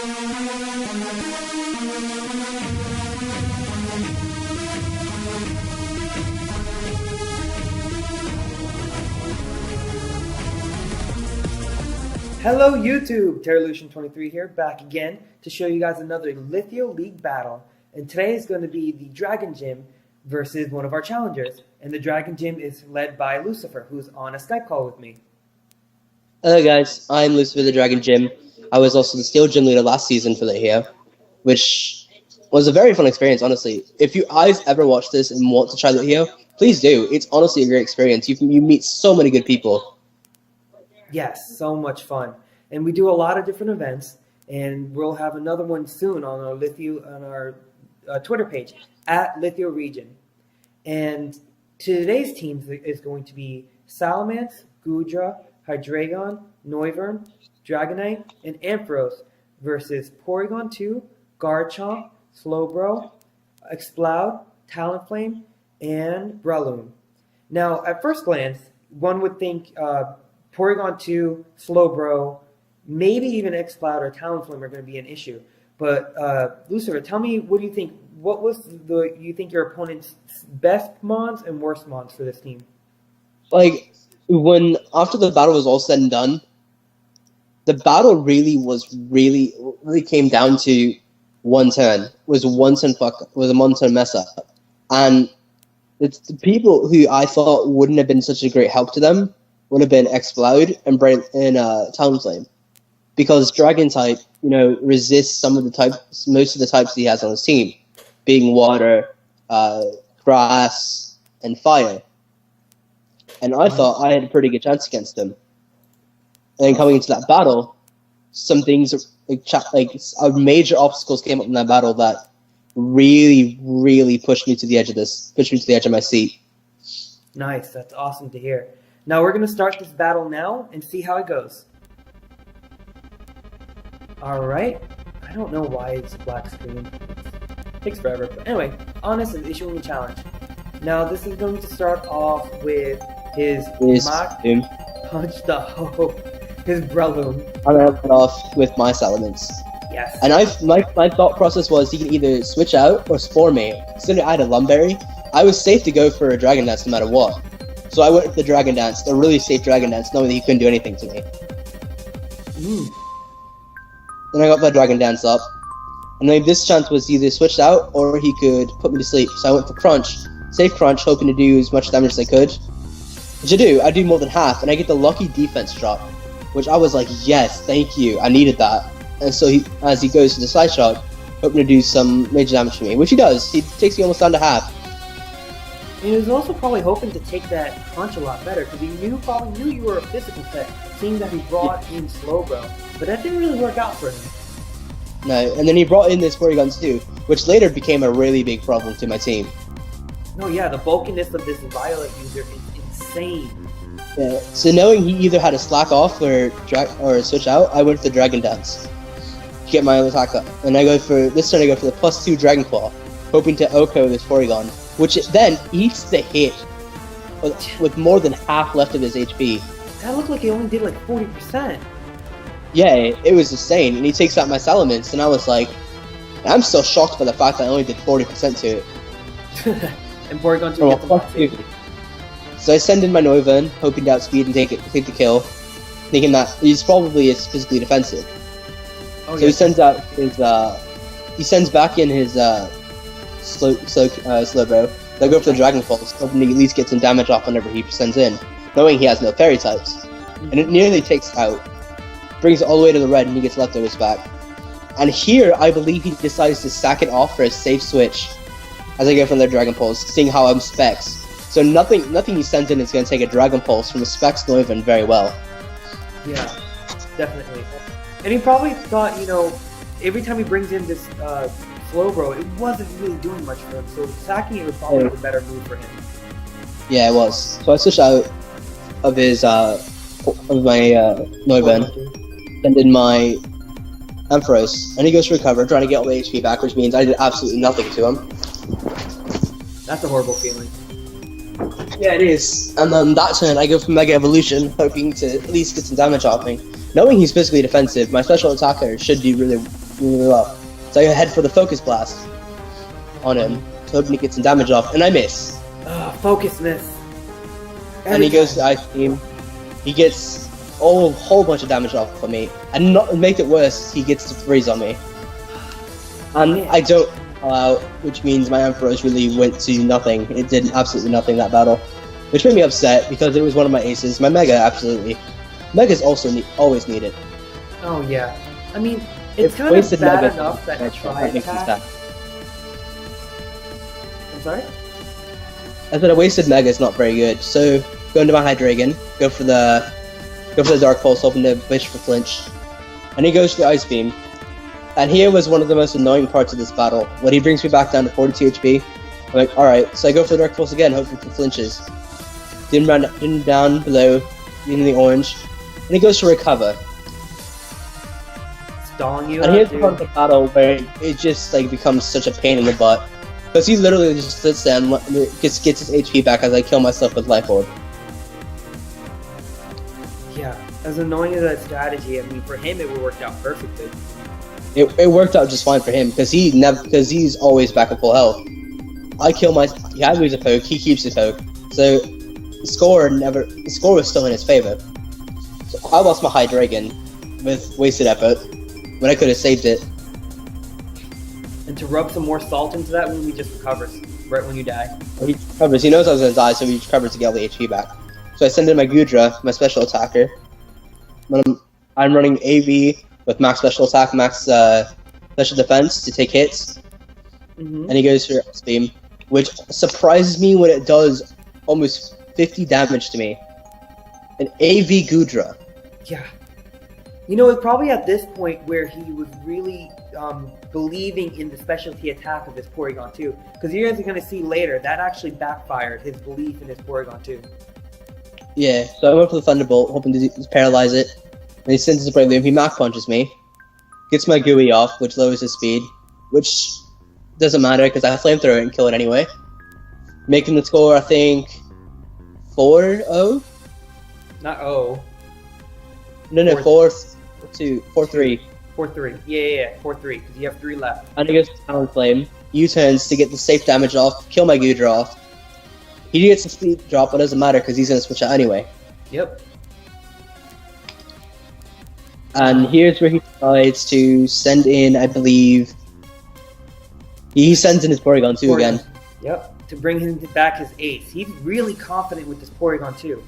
Hello YouTube, Terrolution23 here, back again to show you guys another Litheo League battle. And today is going to be the Dragon Gym versus one of our challengers. And the Dragon Gym is led by Lucifer, who's on a Skype call with me. Hello guys, I'm Lucifer the Dragon Gym. I was also the Steel Gym Leader last season for Litheo, which was a very fun experience, honestly. If you guys ever watch this and want to try Litheo, please do. It's honestly a great experience. You meet so many good people. Yes, so much fun. And we do a lot of different events, and we'll have another one soon on our Litheo, on our Twitter page, at Litheo Region. And today's team is going to be Salamence, Gudra, Hydreigon, Noivern, Dragonite, and Ampharos versus Porygon 2, Garchomp, Slowbro, Exploud, Talonflame, and Breloom. Now, at first glance, one would think Porygon 2, Slowbro, maybe even Exploud or Talonflame are going to be an issue. But Lucifer, tell me, what do you think? What was you think your opponent's best mons and worst mons for this team? Like, when after the battle was all said and done, the battle really came down to one turn. Was a one-turn mess up, and it's the people who I thought wouldn't have been such a great help to them would have been Exploud and Talonflame, because Dragon type, resists most of the types he has on his team, being water, grass, and fire. And I thought I had a pretty good chance against him. And then coming into that battle, some things like major obstacles came up in that battle that really pushed me to the edge of my seat. Nice, that's awesome to hear. Now we're going to start this battle now and see how it goes. Alright, I don't know why it's a black screen. It takes forever, but anyway, Honest is issuing a challenge. Now this is going to start off with his Punch the Hope, his Breloom. I'm going to put off with my Salamence. Yes. And my thought process was he can either switch out or Spore me. Considering I had a Lumberry, I was safe to go for a Dragon Dance no matter what. So I went with the Dragon Dance, the really safe Dragon Dance, knowing that he couldn't do anything to me. Then I got the Dragon Dance up, and then this chance was either switched out or he could put me to sleep. So I went for Crunch, safe Crunch, hoping to do as much damage as I could. Which I do more than half, and I get the lucky defense drop, which I was like, yes, thank you, I needed that. And so as he goes to the side shot, hoping to do some major damage to me, which he does. He takes me almost down to half. And he was also probably hoping to take that Crunch a lot better, because he probably knew you were a physical threat, seeing that he brought in Slowbro. But that didn't really work out for him. No, and then he brought in this Porygon 2, which later became a really big problem to my team. No, yeah, the bulkiness of this Violet user is insane. Yeah, so knowing he either had to slack off or switch out, I went for the Dragon Dance to get my attack up. And this turn I go for the +2 Dragon Claw, hoping to OHKO this Porygon, which then eats the hit with more than half left of his HP. That looked like he only did like 40%. Yeah, it was insane, and he takes out my Salamence, and I was like, I'm still shocked by the fact that I only did 40% to it. And Porygon 2 gets him back. So I send in my Noivern, hoping to outspeed and take the kill, thinking that he's probably physically defensive. Oh, so he sends back in his Slowbro. I go for the Dragon Pulse, hoping to at least get some damage off whenever he sends in, knowing he has no fairy types. And it nearly takes out, brings it all the way to the red, and he gets leftovers back. And here, I believe he decides to sack it off for a safe switch, as I go from the Dragon Pulse, seeing how I'm Specs. So nothing he sends in is going to take a Dragon Pulse from a Specs Noivern very well. Yeah, definitely. And he probably thought, every time he brings in this Slowbro, it wasn't really doing much for him, so sacking it was probably the better move for him. Yeah, it was. So I switched out of my Noivern, and in my Ampharos, and he goes to recover, trying to get all the HP back, which means I did absolutely nothing to him. That's a horrible feeling. Yeah, it is. And then that turn, I go for Mega Evolution, hoping to at least get some damage off me. Knowing he's physically defensive, my special attacker should do move up. So I head for the focus blast on him, hoping to get some damage off, and I miss. Focus miss. And he goes to Ice Beam. He gets a whole bunch of damage off of me, and not make it worse, he gets to freeze on me. And I don't out, which means my Ampharos really went to nothing. It did absolutely nothing that battle, which made me upset because it was one of my aces. My Mega, absolutely. Mega's also always needed. Oh yeah, I mean it's kind of bad enough that try attack. I'm sorry. I said a wasted Mega is not very good. So go into my Hydreigon, go for the Dark Pulse, hoping to wish for flinch, and he goes for the Ice Beam. And here was one of the most annoying parts of this battle. When he brings me back down to 42 HP, I'm like, alright, so I go for the Dark Pulse again, hoping for flinches. Didn't down below, in the orange, and he goes to recover. Stalling you and out, here's the dude. part of the battle where it just like becomes such a pain in the butt. Because he literally just sits there and just gets his HP back as I kill myself with Life Orb. Yeah, as annoying as that strategy, I mean, for him it worked out perfectly. It worked out just fine for him because he's always back at full health. I lose a poke, he keeps his poke, so the score was still in his favor. So I lost my Hydreigon with wasted effort when I could have saved it. And to rub some more salt into that when he just recovers right when you die. He recovers. He knows I was gonna die, so he recovers to get all the HP back. So I send in my Gudra, my special attacker. I'm running AV with max special attack, max special defense to take hits, and he goes for Ice Beam, which surprises me when it does almost 50 damage to me. An AV Gudra. Yeah. You know, it's probably at this point where he was really believing in the specialty attack of his Porygon 2. Because you guys are going to see later, that actually backfired, his belief in his Porygon 2. Yeah, so I went for the Thunderbolt, hoping to paralyze it. And he sends his Brave Loom, he Mach Punches me. Gets my Gooey off, which lowers his speed. Which doesn't matter, because I Flamethrower it and kill it anyway. Making the score, I think, 4-0? Not O. No, 4-2, 4-3. 4-3. Yeah, 4-3, because you have 3 left. And he goes to Talonflame, U-turns to get the safe damage off, kill my Gudra off. He gets a speed drop, but it doesn't matter because he's going to switch out anyway. Yep. And here's where he decides to send in, I believe... He sends in his Porygon 2 again. Yep, to bring him back his ace. He's really confident with this Porygon 2.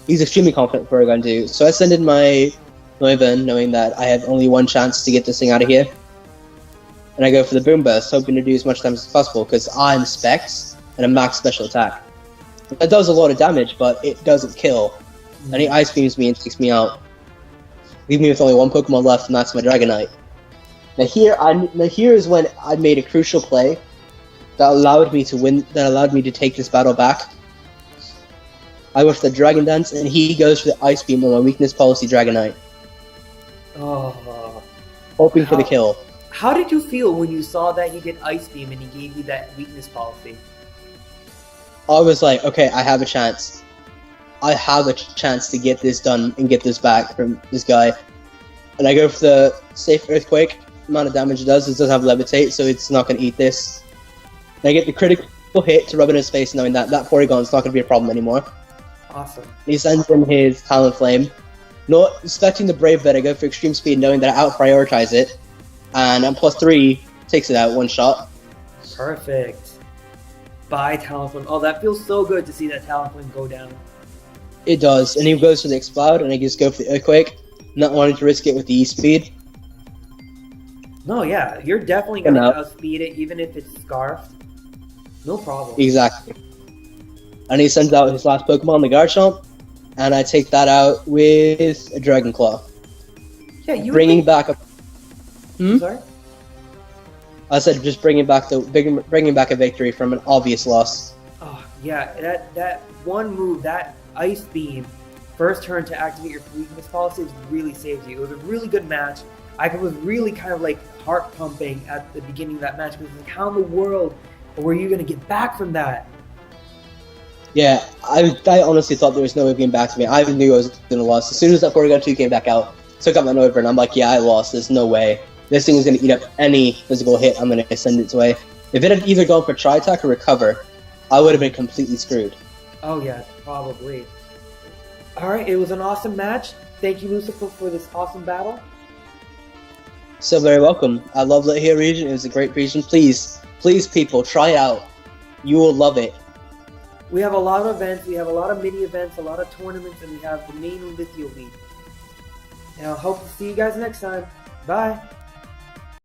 He's extremely confident with Porygon 2. So I send in my Noivern, knowing that I have only one chance to get this thing out of here. And I go for the Boom Burst, hoping to do as much damage as possible, because I'm Specs and a max special attack. That does a lot of damage, but it doesn't kill. And he Ice Beams me and takes me out. Leaving me with only one Pokemon left, and that's my Dragonite. Now here is when I made a crucial play that allowed me to win, that allowed me to take this battle back. I go for the Dragon Dance, and he goes for the Ice Beam on my weakness policy Dragonite. Oh. Hoping for the kill. How did you feel when you saw that he did Ice Beam and he gave you that weakness policy? I was like, okay, I have a chance. I have a chance to get this done and get this back from this guy. And I go for the safe Earthquake. The amount of damage it does doesn't have Levitate, so it's not going to eat this. And I get the critical hit to rub it in his face, knowing that that Porygon's not going to be a problem anymore. Awesome. He sends in his Talonflame. Not expecting the Brave Bet, I go for Extreme Speed, knowing that I out-prioritize it. And at +3, takes it out one shot. Perfect. Bye, Talonflame. Oh, that feels so good to see that Talonflame go down. It does, and he goes for the Explode, and I just go for the Earthquake, not wanting to risk it with the E-Speed. No, yeah, you're definitely going to outspeed it, even if it's Scarfed. No problem. Exactly. And he sends out his last Pokemon, the Garchomp, and I take that out with a Dragon Claw. Yeah, you bringing back a... Sorry? I said just bringing back a victory from an obvious loss. Oh, yeah, that one move, that Ice Beam, first turn to activate your weakness policy really saved you. It was a really good match. I was really kind of like heart pumping at the beginning of that match because like, how in the world were you going to get back from that? Yeah, I honestly thought there was no way of getting back to me. I knew I was going to lose. As soon as that Porygon 2 came back out, took out my Noivern, and I'm like, yeah, I lost. There's no way. this thing is going to eat up any physical hit I'm going to send its way. If it had either gone for Tri-Attack or Recover, I would have been completely screwed. Oh yeah, probably. Alright, it was an awesome match. Thank you, Lucifer, for this awesome battle. So very welcome. I love Litheo region. It was a great region. Please, people, try it out. You will love it. We have a lot of events, we have a lot of mini events, a lot of tournaments, and we have the main Litheo League. And I hope to see you guys next time. Bye!